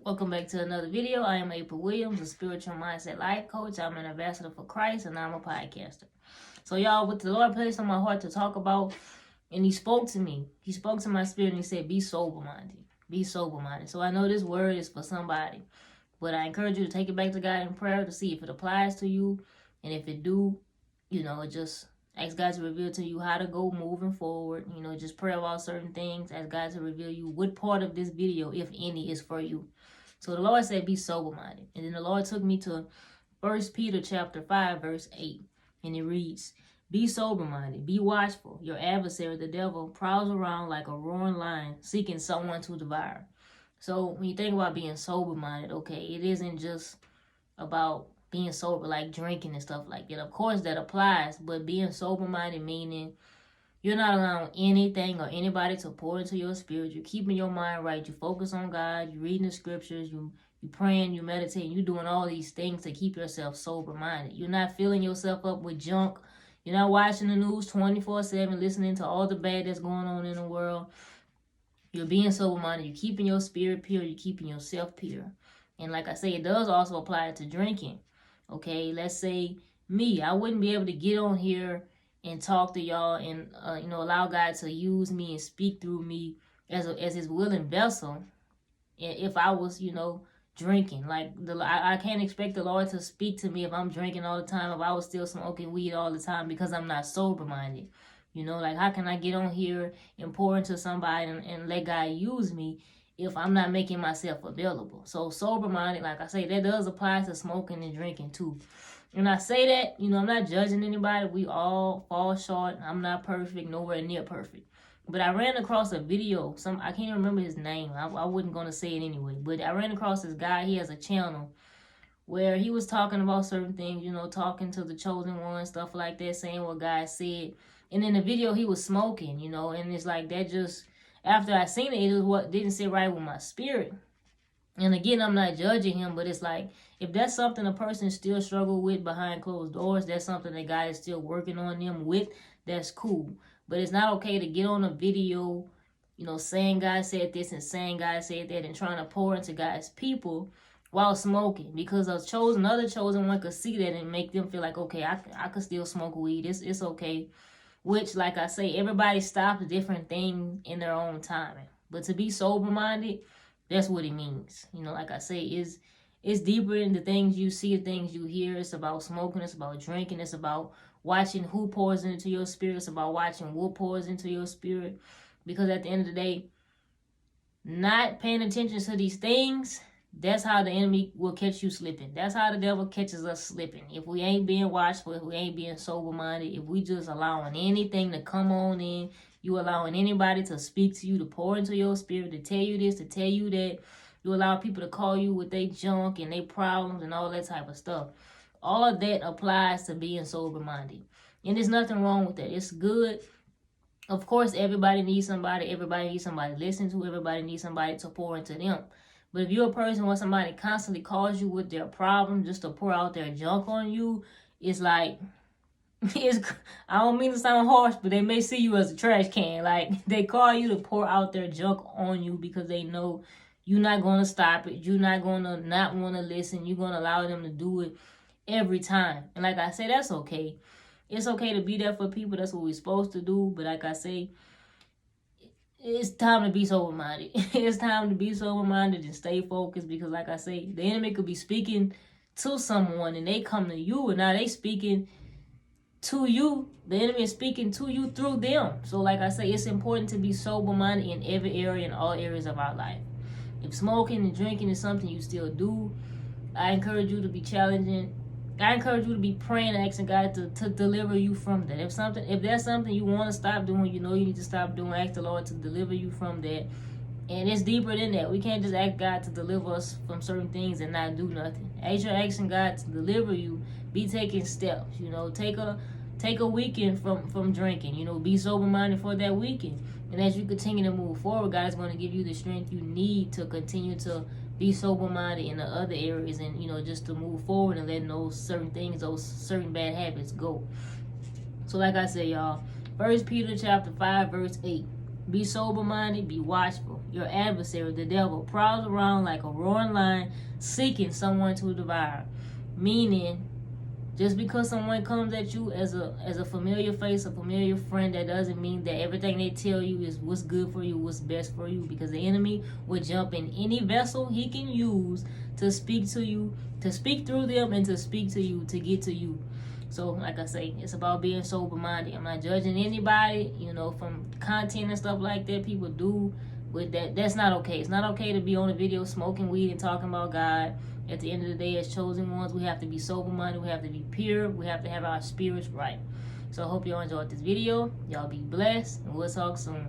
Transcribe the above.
Welcome back to another video. I am April Williams, a spiritual mindset life coach. I'm an ambassador for Christ, and I'm a podcaster. So y'all, what the Lord placed on my heart to talk about, and he spoke to me. He spoke to my spirit and he said, be sober-minded. Be sober-minded. So I know this word is for somebody, but I encourage you to take it back to God in prayer to see if it applies to you. And if it do, just ask God to reveal to you how to go moving forward. Just pray about certain things. Ask God to reveal you what part of this video, if any, is for you. So the Lord said, be sober-minded. And then the Lord took me to 1 Peter chapter 5, verse 8. And it reads, be sober-minded, be watchful. Your adversary, the devil, prowls around like a roaring lion, seeking someone to devour. So when you think about being sober-minded, okay, it isn't just about being sober, like drinking and stuff like that. Of course, that applies. But being sober-minded meaning you're not allowing anything or anybody to pour into your spirit. You're keeping your mind right. You focus on God. You're reading the scriptures. You praying. You meditating. You're doing all these things to keep yourself sober-minded. You're not filling yourself up with junk. You're not watching the news 24/7, listening to all the bad that's going on in the world. You're being sober-minded. You're keeping your spirit pure. You're keeping yourself pure. And like I say, it does also apply to drinking. Okay, let's say me. I wouldn't be able to get on here and talk to y'all and allow God to use me and speak through me as his willing vessel if I was drinking. Like I can't expect the Lord to speak to me if I'm drinking all the time, if I was still smoking weed all the time, because I'm not sober-minded. Like how can I get on here and pour into somebody and let God use me if I'm not making myself available? So sober-minded, like I say, that does apply to smoking and drinking too. And I say that, I'm not judging anybody. We all fall short. I'm not perfect, nowhere near perfect. But I ran across a video. I can't remember his name. I wasn't going to say it anyway. But I ran across this guy. He has a channel where he was talking about certain things, talking to the chosen one, stuff like that, saying what God said. And in the video, he was smoking, and it's like that just, after I seen it, it was what didn't sit right with my spirit. And again, I'm not judging him, but it's like, if that's something a person still struggle with behind closed doors, that's something that God is still working on them with, that's cool. But it's not okay to get on a video, saying God said this and saying God said that and trying to pour into God's people while smoking. Because another chosen one could see that and make them feel like, okay, I could still smoke weed. It's okay. Which, like I say, everybody stops different things in their own timing. But to be sober-minded, that's what it means. Like I say, it's deeper than the things you see, the things you hear. It's about smoking. It's about drinking. It's about watching who pours into your spirit. It's about watching what pours into your spirit. Because at the end of the day, not paying attention to these things, that's how the enemy will catch you slipping. That's how the devil catches us slipping. If we ain't being watchful, if we ain't being sober-minded, if we just allowing anything to come on in, you allowing anybody to speak to you, to pour into your spirit, to tell you this, to tell you that. You allow people to call you with their junk and their problems and all that type of stuff. All of that applies to being sober-minded. And there's nothing wrong with that. It's good. Of course, everybody needs somebody. Everybody needs somebody to listen to. Everybody needs somebody to pour into them. But if you're a person where somebody constantly calls you with their problem just to pour out their junk on you, it's like, I don't mean to sound harsh, but they may see you as a trash can. Like, they call you to pour out their junk on you because they know you're not going to stop it. You're not going to not want to listen. You're going to allow them to do it every time. And like I say, that's okay. It's okay to be there for people. That's what we're supposed to do. But like I say, it's time to be sober-minded. It's time to be sober-minded and stay focused, because like I say, the enemy could be speaking to someone and they come to you and now they speaking to you. The enemy is speaking to you through them. So like I say, it's important to be sober-minded in every area, in all areas of our life. If smoking and drinking is something you still do, I encourage you to be challenging. I encourage you to be praying and asking God to deliver you from that. If that's something you want to stop doing, you need to stop doing, ask the Lord to deliver you from that. And it's deeper than that. We can't just ask God to deliver us from certain things and not do nothing. As you're asking God to deliver you, be taking steps. Take a weekend from drinking. Be sober-minded for that weekend. And as you continue to move forward, God is going to give you the strength you need to continue to be sober-minded in the other areas, and just to move forward and letting those certain things, those certain bad habits go. So like I said, y'all, 1 Peter chapter 5 verse 8, be sober-minded, be watchful. your adversary, the devil, prowls around like a roaring lion seeking someone to devour. Meaning, just because someone comes at you as a familiar face, a familiar friend, that doesn't mean that everything they tell you is what's good for you, what's best for you. Because the enemy will jump in any vessel he can use to speak to you, to speak through them, and to speak to you, to get to you. So, like I say, it's about being sober-minded. I'm not judging anybody, from content and stuff like that people do with that. That's not okay. It's not okay to be on a video smoking weed and talking about God. At the end of the day, as chosen ones, we have to be sober-minded. We have to be pure. We have to have our spirits right. So I hope y'all enjoyed this video. Y'all be blessed, and we'll talk soon.